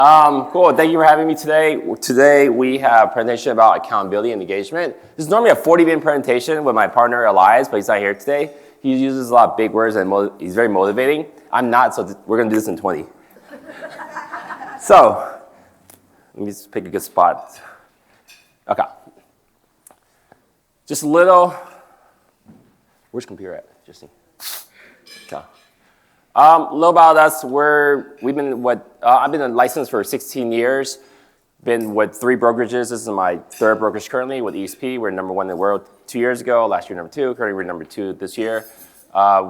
Cool. Thank you for having me today. Today we have a presentation about accountability and engagement. This is normally a 40-minute presentation with my partner Elias, but he's not here today. He uses a lot of big words and he's very motivating. I'm not, so we're going to do this in 20. So, let me just pick a good spot. Okay. Just a little. Where's the computer at, Justin? Okay. A little about us. I've been licensed for 16 years. Been with 3 brokerages. This is my 3rd brokerage currently with EXP. We're number 1 in the world 2 years ago. Last year, number 2. Currently, we're number 2 this year.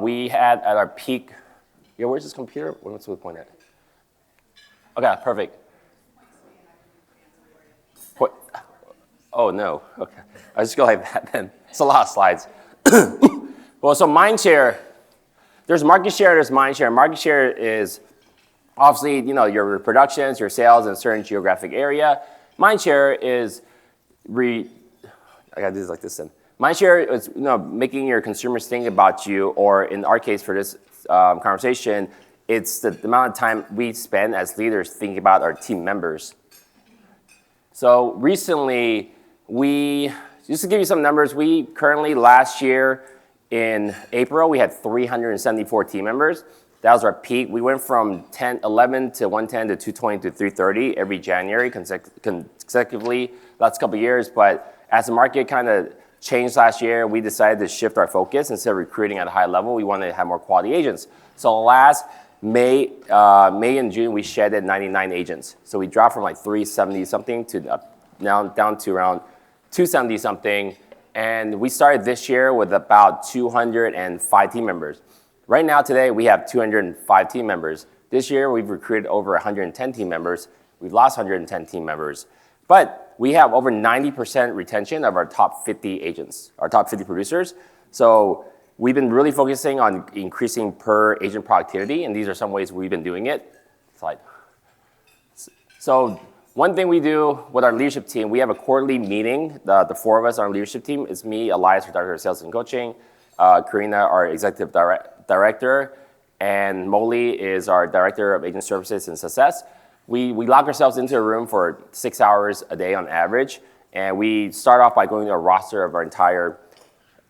We had at our peak. Yeah, where's this computer? What's the point at? Okay, perfect. What? Oh no. Okay, I'll just go like that then. It's a lot of slides. Well, so mindshare. There's market share, there's mind share. Market share is obviously, your productions, your sales in a certain geographic area. Mind share is I gotta do this like this then. Mind share is making your consumers think about you, or in our case for this conversation, it's the amount of time we spend as leaders thinking about our team members. So recently, just to give you some numbers, we currently last year, in April, we had 374 team members. That was our peak. We went from 11 to 110 to 220 to 330 every January consecutively last couple of years. But as the market kind of changed last year, we decided to shift our focus. Instead of recruiting at a high level, we wanted to have more quality agents. So last May and June, we shedded 99 agents. So we dropped from like 370 something to now down to around 270 something. And we started this year with about 205 team members. Right now, today, we have 205 team members. This year, we've recruited over 110 team members. We've lost 110 team members. But we have over 90% retention of our top 50 agents, our top 50 producers. So we've been really focusing on increasing per agent productivity, and these are some ways we've been doing it. Slide. So one thing we do with our leadership team, we have a quarterly meeting. The 4 of us on our leadership team. It's me, Elias, our Director of Sales and Coaching, Karina, our Executive Director, and Molly is our Director of Agent Services and Success. We lock ourselves into a room for 6 hours a day on average, and we start off by going through a roster of our entire,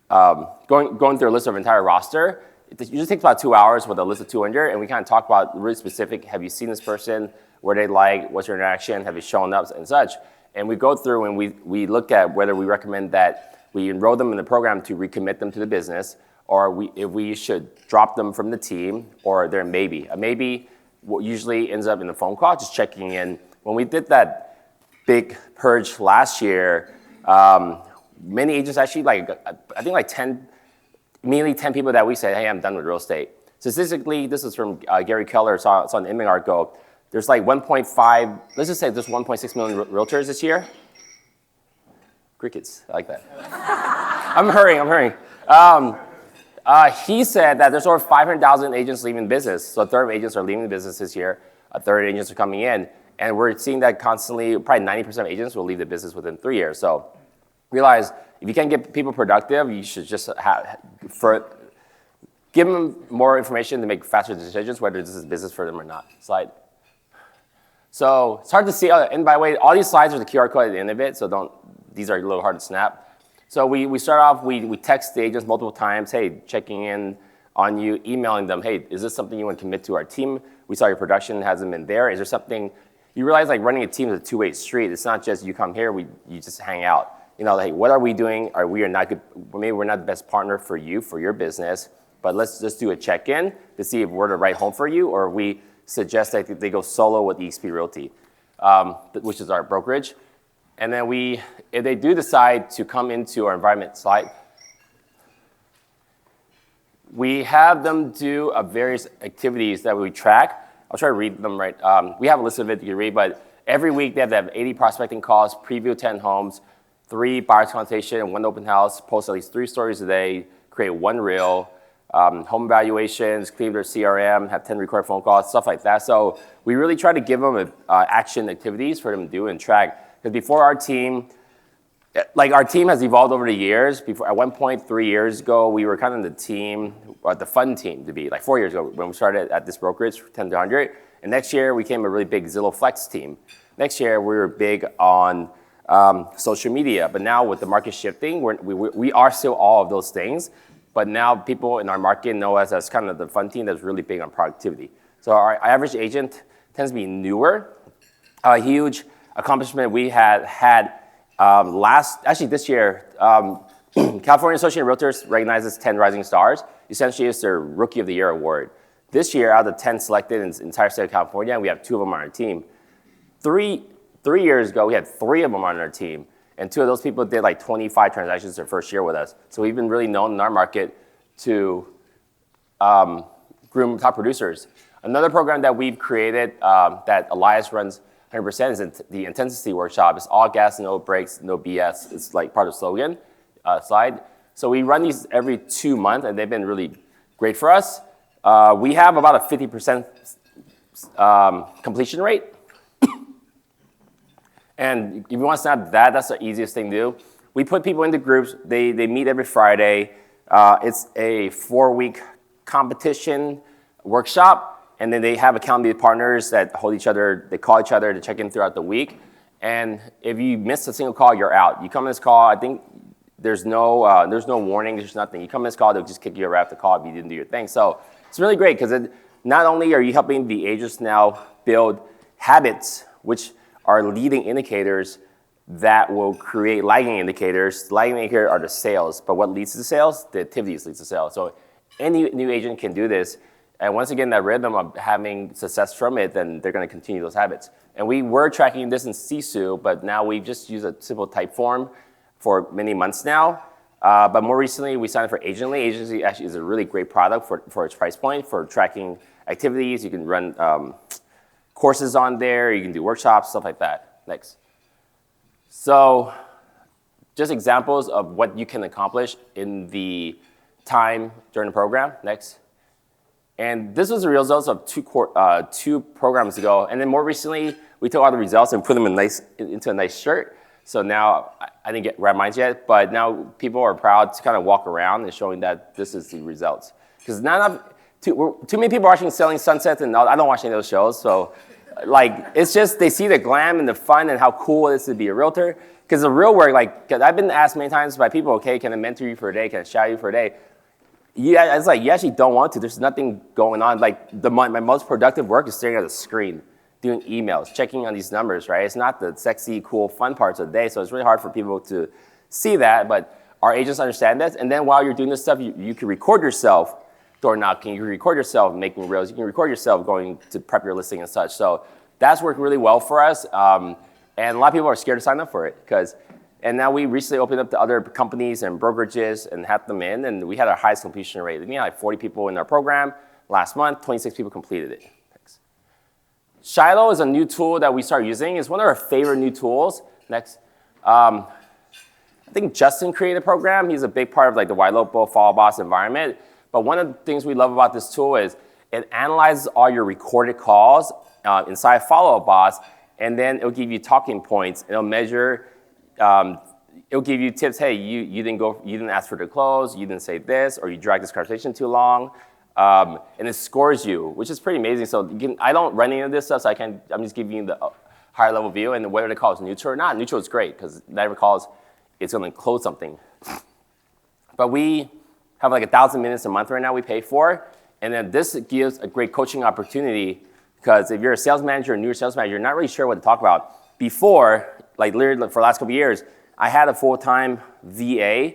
going through a list of our entire roster. It usually takes about 2 hours with a list of 200, and we kind of talk about really specific, have you seen this person? What they like, what's your interaction, have you shown up, and such. And we go through and we look at whether we recommend that we enroll them in the program to recommit them to the business, or if we should drop them from the team, or they're a maybe. A maybe usually ends up in a phone call, just checking in. When we did that big purge last year, many agents actually, I think 10, immediately 10 people that we said, hey, I'm done with real estate. Statistically, this is from Gary Keller, it's on Inman article. There's like 1.5, let's just say there's 1.6 million realtors this year. Crickets, I like that. I'm hurrying. He said that there's over 500,000 agents leaving business. So a third of agents are leaving the business this year. A third of agents are coming in. And we're seeing that constantly, probably 90% of agents will leave the business within 3 years. So realize if you can't get people productive, you should just give them more information to make faster decisions, whether this is business for them or not. Slide. So it's hard to see, and by the way, all these slides are the QR code at the end of it, so these are a little hard to snap. So we start off, we text the agents multiple times, hey, checking in on you, emailing them, hey, is this something you want to commit to our team? We saw your production hasn't been there. Is there something, you realize like running a team is a two-way street. It's not just you come here, you just hang out. Hey, what are we doing? Maybe we're not the best partner for you, for your business, but let's just do a check-in to see if we're the right home for you, or we suggest that they go solo with EXP Realty, which is our brokerage. And then if they do decide to come into our environment slide, we have them do various activities that we track. I'll try to read them right. We have a list of it you can read, but every week they have to have 80 prospecting calls, preview 10 homes, 3 buyers consultation, 1 open house, post at least 3 stories a day, create 1 reel, home evaluations, clean their CRM, have 10 recorded phone calls, stuff like that. So we really try to give them action activities for them to do and track. Because before our team has evolved over the years. Before, at one point, 3 years ago, we were kind of the team, or the fun team to be, like 4 years ago when we started at this brokerage, 10 to 100. And next year, we became a really big Zillow Flex team. Next year, we were big on social media. But now with the market shifting, we are still all of those things. But now people in our market know us as kind of the fun team that's really big on productivity. So our average agent tends to be newer. A huge accomplishment we had this year, California Association of Realtors recognizes 10 rising stars. Essentially, it's their Rookie of the Year award. This year, out of the 10 selected in the entire state of California, we have 2 of them on our team. Three years ago, we had 3 of them on our team, and 2 of those people did like 25 transactions their first year with us. So we've been really known in our market to groom top producers. Another program that we've created that Elias runs 100% is the Intensity Workshop. It's all gas, no brakes, no BS. It's like part of the slogan slide. So we run these every 2 months, and they've been really great for us. We have about a 50% completion rate. And if you want to snap that, that's the easiest thing to do. We put people into groups. They meet every Friday. It's a 4-week competition workshop. And then they have accountability partners that hold each other, they call each other to check in throughout the week. And if you miss a single call, you're out. You come in this call, I think there's no warning, there's nothing. You come in this call, they'll just kick you right off the call if you didn't do your thing. So it's really great because not only are you helping the agents now build habits, which are leading indicators that will create lagging indicators. Lagging indicators are the sales, but what leads to sales? The activities leads to sales. So any new agent can do this. And once again, that rhythm of having success from it, then they're going to continue those habits. And we were tracking this in Sisu, but now we just use a simple type form for many months now. But more recently, we signed up for Agently. Agently actually is a really great product for its price point, for tracking activities. You can run courses on there. You can do workshops, stuff like that. Next. So just examples of what you can accomplish in the time during the program. Next. And this was the results of 2 programs ago. And then more recently, we took all the results and put them into a nice shirt. So now, I didn't grab mine yet, but now people are proud to kind of walk around and showing that this is the results. Because too many people are watching Selling Sunsets, and I don't watch any of those shows. So like, it's just, they see the glam and the fun and how cool it is to be a realtor. Because the real work, cause I've been asked many times by people, okay, can I mentor you for a day? Can I shadow you for a day? Yeah, it's like, you actually don't want to. There's nothing going on. Like, my most productive work is staring at a screen, doing emails, checking on these numbers, right? It's not the sexy, cool, fun parts of the day, so it's really hard for people to see that, but our agents understand this. And then while you're doing this stuff, you can record yourself door knocking, you can record yourself making reels, you can record yourself going to prep your listing and such. So that's worked really well for us, and a lot of people are scared to sign up for it, and now we recently opened up to other companies and brokerages and had them in, and we had our highest completion rate. We had like 40 people in our program. Last month, 26 people completed it. Thanks. Shiloh is a new tool that we started using. It's one of our favorite new tools. Next. I think Justin created a program. He's a big part of like the YLOPO Follow Boss environment. But one of the things we love about this tool is it analyzes all your recorded calls inside Follow Boss, and then it'll give you talking points. It'll measure. It'll give you tips. Hey, you didn't ask for the close. You didn't say this, or you dragged this conversation too long, and it scores you, which is pretty amazing. So I don't run any of this stuff, so I'm just giving you the higher level view, and whether the call is neutral or not. Neutral is great because not every call is going to close something. But we have like 1,000 minutes a month right now we pay for, and then this gives a great coaching opportunity because if you're a sales manager, a newer sales manager, you're not really sure what to talk about. Before, like literally for the last couple of years, I had a full-time VA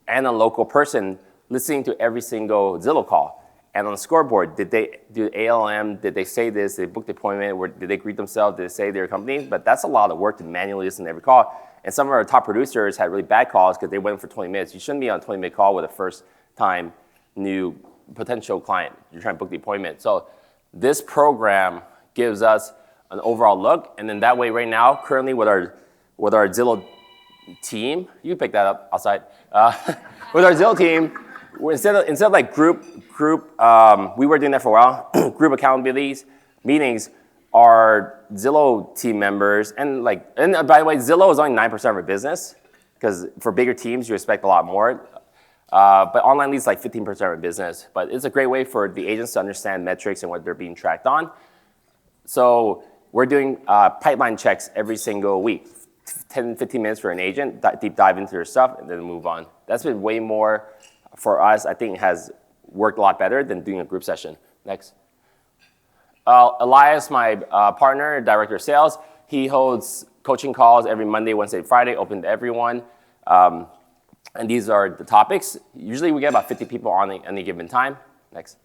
and a local person listening to every single Zillow call. And on the scoreboard, did they do ALM? Did they say this? Did they book the appointment? Did they greet themselves? Did they say their company? But that's a lot of work to manually listen to every call. And some of our top producers had really bad calls because they went for 20 minutes. You shouldn't be on a 20-minute call with a first-time new potential client. You're trying to book the appointment. So this program gives us an overall look, and then that way right now, currently with our Zillow team, you can pick that up outside. With our Zillow team, instead of like group, we were doing that for a while. Group accountabilities meetings are Zillow team members, and by the way, Zillow is only 9% of our business because for bigger teams you expect a lot more. But online leads like 15% of our business. But it's a great way for the agents to understand metrics and what they're being tracked on. So we're doing pipeline checks every single week, 10, 15 minutes for an agent, deep dive into their stuff, and then move on. That's been way more for us. I think has worked a lot better than doing a group session. Next. Elias, my partner, director of sales, he holds coaching calls every Monday, Wednesday, Friday, open to everyone. And these are the topics. Usually we get about 50 people on any given time. Next.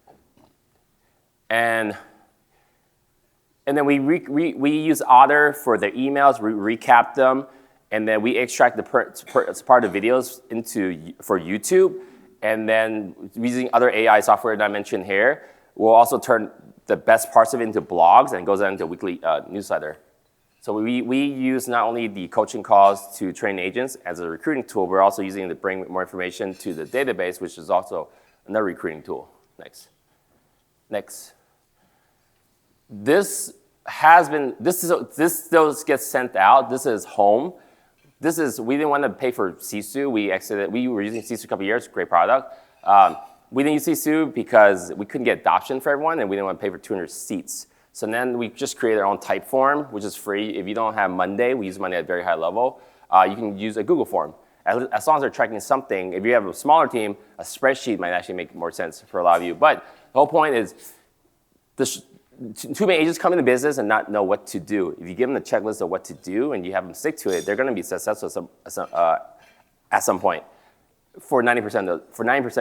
And then we use Otter for their emails, we recap them, and then we extract the part of the videos for YouTube. And then using other AI software that I mentioned here, we'll also turn the best parts of it into blogs and goes out into a weekly newsletter. So we use not only the coaching calls to train agents as a recruiting tool, we're also using it to bring more information to the database, which is also another recruiting tool. Next. This gets sent out. This is home. We didn't want to pay for Sisu. We were using Sisu a couple of years, great product. We didn't use Sisu because we couldn't get adoption for everyone, and we didn't want to pay for 200 seats. So then we just created our own type form, which is free. If you don't have Monday, we use Monday at a very high level. You can use a Google form. As long as they're tracking something, if you have a smaller team, a spreadsheet might actually make more sense for a lot of you. But the whole point is, too many agents come into business and not know what to do. If you give them a checklist of what to do and you have them stick to it, they're going to be successful at some point. For 90% of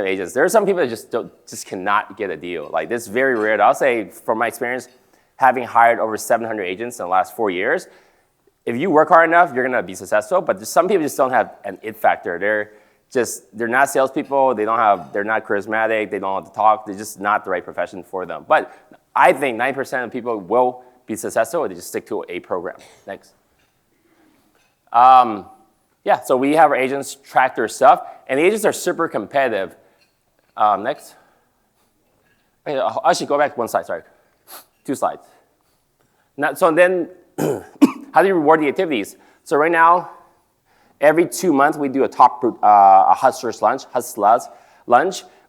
agents, there are some people that just cannot get a deal. Like, this is very rare. I'll say, from my experience, having hired over 700 agents in the last 4 years, if you work hard enough, you're going to be successful. But some people just don't have an it factor. They're not salespeople. They're not charismatic. They don't know how to talk. They're just not the right profession for them. But I think 90% of people will be successful if they just stick to a program. Next. Yeah, so we have our agents track their stuff, and the agents are super competitive. Next. I should go back one slide, sorry. 2 slides. So then, how do you reward the activities? So right now, every 2 months, we do a hustlers lunch,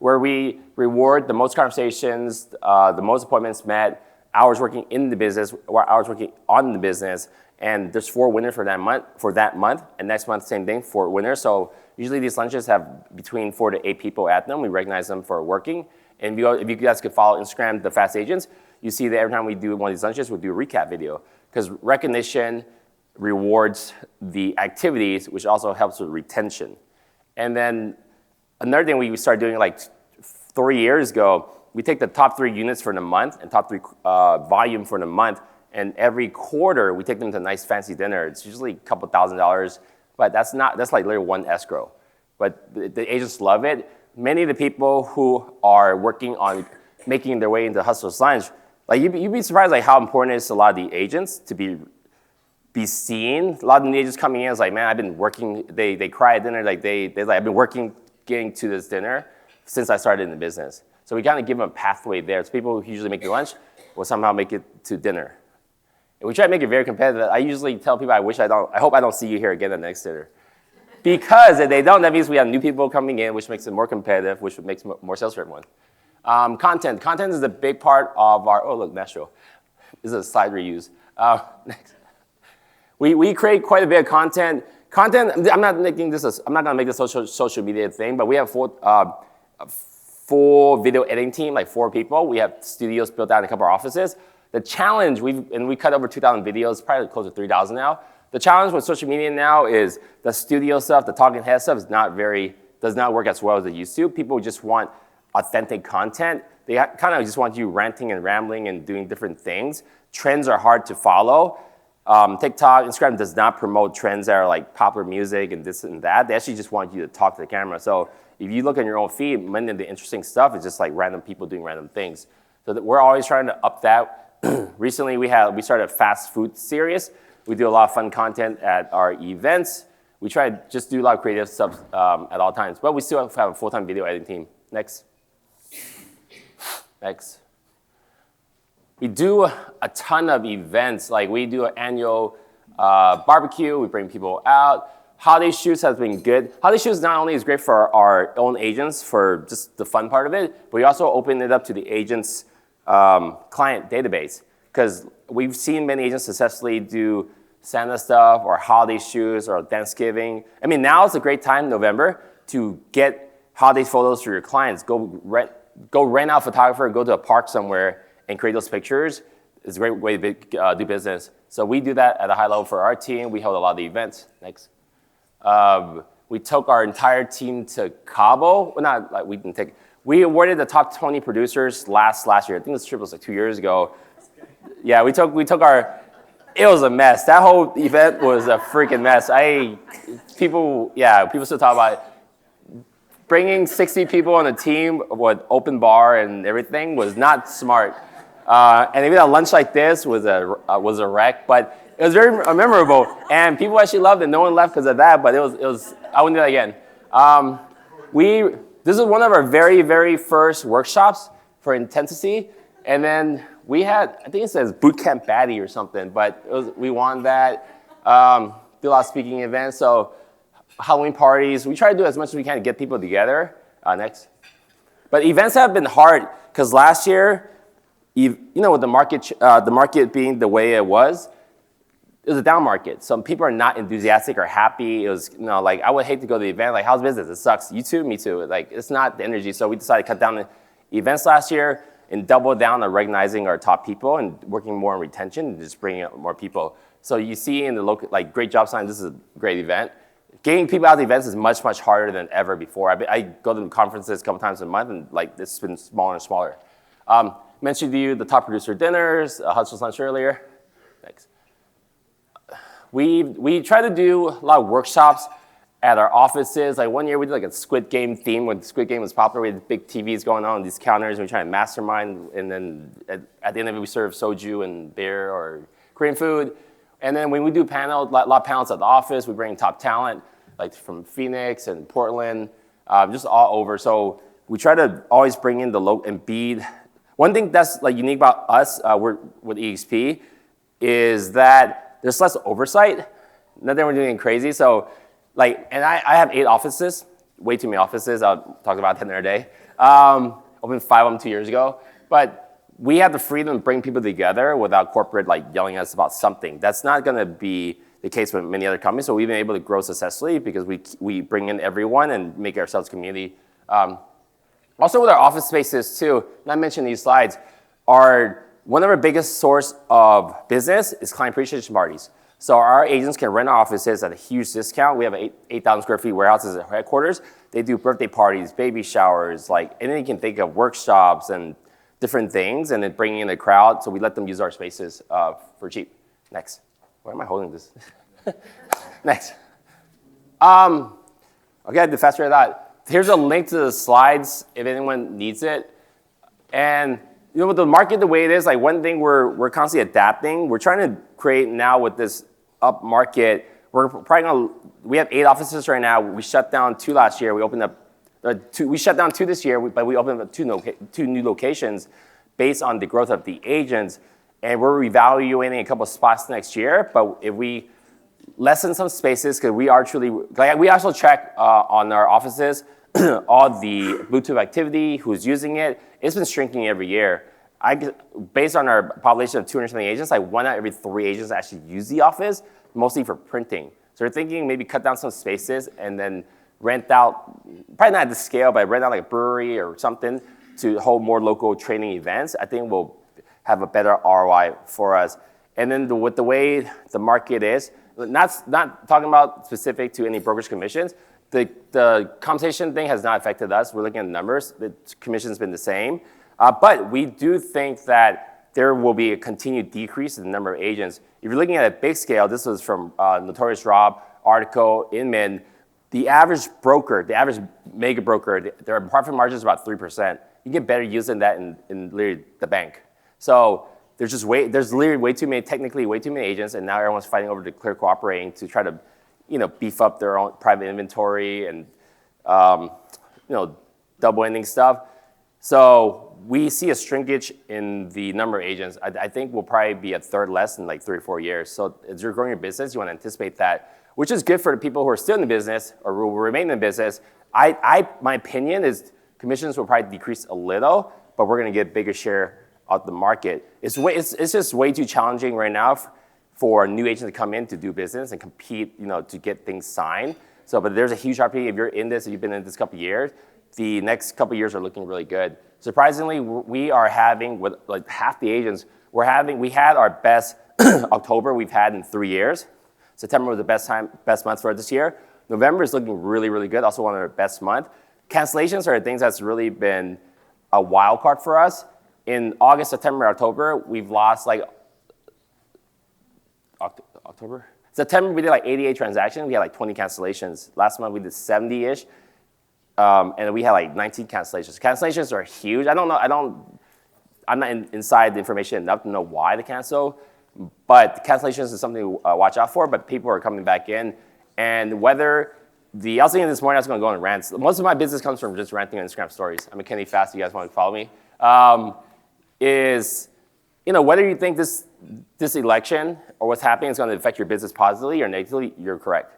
where we reward the most conversations, the most appointments met, hours working in the business, or hours working on the business, and there's 4 winners for that month, and next month, same thing, 4 winners. So usually these lunches have between 4 to 8 people at them. We recognize them for working. And if you guys could follow Instagram, The Fast Agents, you see that every time we do one of these lunches, we'll do a recap video, because recognition rewards the activities, which also helps with retention. And then another thing we started doing like 3 years ago, we take the top 3 units for the month and top 3 volume for the month, and every quarter we take them to a nice fancy dinner. It's usually a couple $1,000s, but that's like literally 1 escrow. But the agents love it. Many of the people who are working on making their way into Hustlers Lunch, like you'd be surprised like how important it is to a lot of the agents to be seen. A lot of the agents coming in is like, man, I've been working. They cry at dinner like they're like, I've been working getting to this dinner since I started in the business. So we kind of give them a pathway there. It's people who usually make the lunch will somehow make it to dinner. And we try to make it very competitive. I usually tell people I hope I don't see you here again at the next dinner. Because if they don't, that means we have new people coming in, which makes it more competitive, which makes more sales for everyone. Content. Content is a big part of our, oh look, Nashville. This is a slide reuse. Next. We create quite a bit of content. I'm not going to make this a social media thing, but we have full video editing team, like 4 people. We have studios built out in a couple of offices. The challenge, we cut over 2,000 videos, probably close to 3,000 now. The challenge with social media now is the studio stuff, the talking head stuff does not work as well as it used to. People just want authentic content. They kind of just want you ranting and rambling and doing different things. Trends are hard to follow. TikTok, Instagram does not promote trends that are like popular music and this and that. They actually just want you to talk to the camera. So if you look on your own feed, many of the interesting stuff is just like random people doing random things. So we're always trying to up that. Recently, we started a fast food series. We do a lot of fun content at our events. We try to just do a lot of creative stuff at all times, but we still have a full-time video editing team. Next. We do a ton of events. Like we do an annual barbecue. We bring people out. Holiday shoots has been good. Holiday shoots not only is great for our own agents for just the fun part of it, but we also open it up to the agents' client database. because we've seen many agents successfully do Santa stuff or holiday shoots or Thanksgiving. I mean, now is a great time, November, to get holiday photos for your clients. Go rent out a photographer, go to a park somewhere and create those pictures. It's a great way to do business. So we do that at a high level for our team. We hold a lot of the events. Next. We took our entire team to Cabo. Well, not like we didn't take. We awarded the top 20 producers last year. I think this trip was like 2 years ago. Yeah, we took our. It was a mess. That whole event was a freaking mess. People still talk about it. Bringing 60 people on a team with open bar and everything was not smart. And even a lunch like this was a wreck, but it was very memorable. And people actually loved it. No one left because of that, but it was. I wouldn't do that again. This is one of our very, very first workshops for intensity, and then we had, I think it says Bootcamp Baddie or something, but we won that. Do a lot of speaking events, so Halloween parties. We try to do as much as we can to get people together. Next. But events have been hard, because last year, with the market being the way it was a down market. Some people are not enthusiastic or happy. It was, like, I would hate to go to the event. Like, how's business? It sucks. You too? Me too. Like, it's not the energy. So we decided to cut down the events last year and double down on recognizing our top people and working more on retention and just bringing up more people. So you see in the local, like, great job sign, this is a great event. Getting people out of the events is much, much harder than ever before. I go to conferences a couple times a month, and like, this has been smaller and smaller. Mentioned to you the top producer dinners, Hustle's lunch earlier. Thanks. We try to do a lot of workshops at our offices. Like, one year we did like a Squid Game theme. When Squid Game was popular, we had big TVs going on these counters, and we try to mastermind, and then at the end of it, we serve soju and beer or Korean food. And then when we do panels, a lot of panels at the office, we bring top talent, like from Phoenix and Portland, just all over. So we try to always bring in the local and be. One thing that's like unique about us, we're with EXP, is that there's less oversight. Nothing we're doing crazy. So, like, and I have 8 offices, way too many offices. I'll talk about 10 a day. Opened 5 of them 2 years ago. But we have the freedom to bring people together without corporate like yelling at us about something. That's not going to be the case with many other companies. So we've been able to grow successfully because we bring in everyone and make ourselves community. Also with our office spaces too, not mentioned in these slides, one of our biggest source of business is client appreciation parties. So our agents can rent our offices at a huge discount. We have an 8,000 square feet warehouses at headquarters. They do birthday parties, baby showers, like anything you can think of, workshops and different things, and then bringing in a crowd. So we let them use our spaces for cheap. Next. Why am I holding this? Next. Okay, the faster I thought. Here's a link to the slides if anyone needs it. And with the market the way it is, like one thing we're constantly adapting. We're trying to create now with this up market. We have 8 offices right now. We shut down 2 last year. We opened up 2. We shut down 2 this year, but we opened up 2 new locations based on the growth of the agents. And we're reevaluating a couple of spots next year. But if we lessen some spaces, because we are truly, like, we also track on our offices all the Bluetooth activity, who's using it. It's been shrinking every year. Based on our population of 270 agents, like 1 out of every 3 agents actually use the office, mostly for printing. So we're thinking maybe cut down some spaces and then rent out, probably not at the scale, but rent out like a brewery or something to hold more local training events. I think we'll have a better ROI for us. And then with the way the market is, not talking about specific to any brokerage commissions, the compensation thing has not affected us. We're looking at the numbers. The commission's been the same. But we do think that there will be a continued decrease in the number of agents. If you're looking at a big scale, this was from Notorious Rob article in Min, the average broker, the average mega broker, their profit margin is about 3%. You get better use than that in literally the bank. So there's literally technically way too many agents, and now everyone's fighting over to clear cooperating to try to, beef up their own private inventory and, double ending stuff. So we see a shrinkage in the number of agents. I think we'll probably be a third less in like 3 or 4 years. So as you're growing your business, you want to anticipate that, which is good for the people who are still in the business or will remain in the business. My opinion is commissions will probably decrease a little, but we're going to get a bigger share of the market. It's just way too challenging right now for new agents to come in to do business and compete, to get things signed. So, but there's a huge opportunity if you're in this, if you've been in this couple of years, the next couple of years are looking really good. Surprisingly, we are having, with like half the agents, we had our best October we've had in 3 years. September was the best month for us this year. November is looking really, really good, also one of our best months. Cancellations are things that's really been a wild card for us. In August, September, October, we've lost like, October? September, we did like 88 transactions. We had like 20 cancellations. Last month, we did 70-ish. And we had like 19 cancellations. Cancellations are huge. I'm not inside the information enough to know why they cancel, but cancellations is something to watch out for, but people are coming back in. And whether I was thinking this morning I was going to go on rants. Most of my business comes from just ranting on Instagram stories. I'm a Kenny Fast, you guys want to follow me? Whether you think this election or what's happening is going to affect your business positively or negatively, you're correct.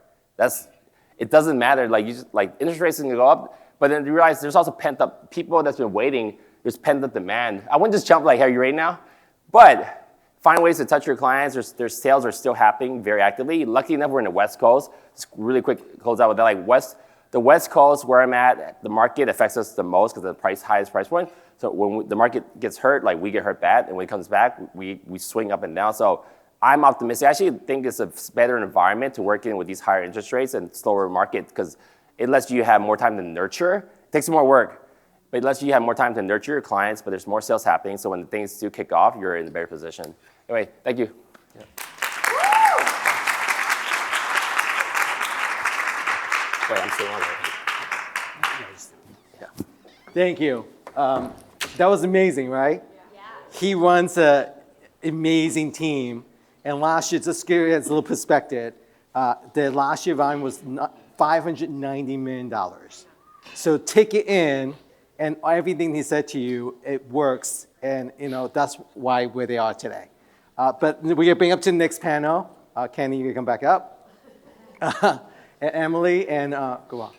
It doesn't matter. Interest rates are going to go up, but then you realize there's also pent up people that's been waiting. There's pent up demand. I wouldn't just jump like, hey, you ready now? But find ways to touch your clients. Their sales are still happening very actively. Lucky enough, we're in the West Coast. Just really quick close out with that. The West Coast, where I'm at, the market affects us the most because of the highest price point. So when the market gets hurt, we get hurt bad, and when it comes back, we swing up and down. So I'm optimistic. I actually think it's a better environment to work in with these higher interest rates and slower market because it lets you have more time to nurture. It takes more work, but it lets you have more time to nurture your clients, but there's more sales happening, so when things do kick off, you're in a better position. Anyway, thank you. Yeah. Wait, I'm still on it. Yeah. Thank you. That was amazing, right? Yeah. He runs an amazing team. And last year, just to give you a little perspective, the last year volume was $590 million. So take it in, and everything he said to you, it works. And that's why where they are today. But we're going to bring up to the next panel. Kenny, you can come back up. And Emily, and go on.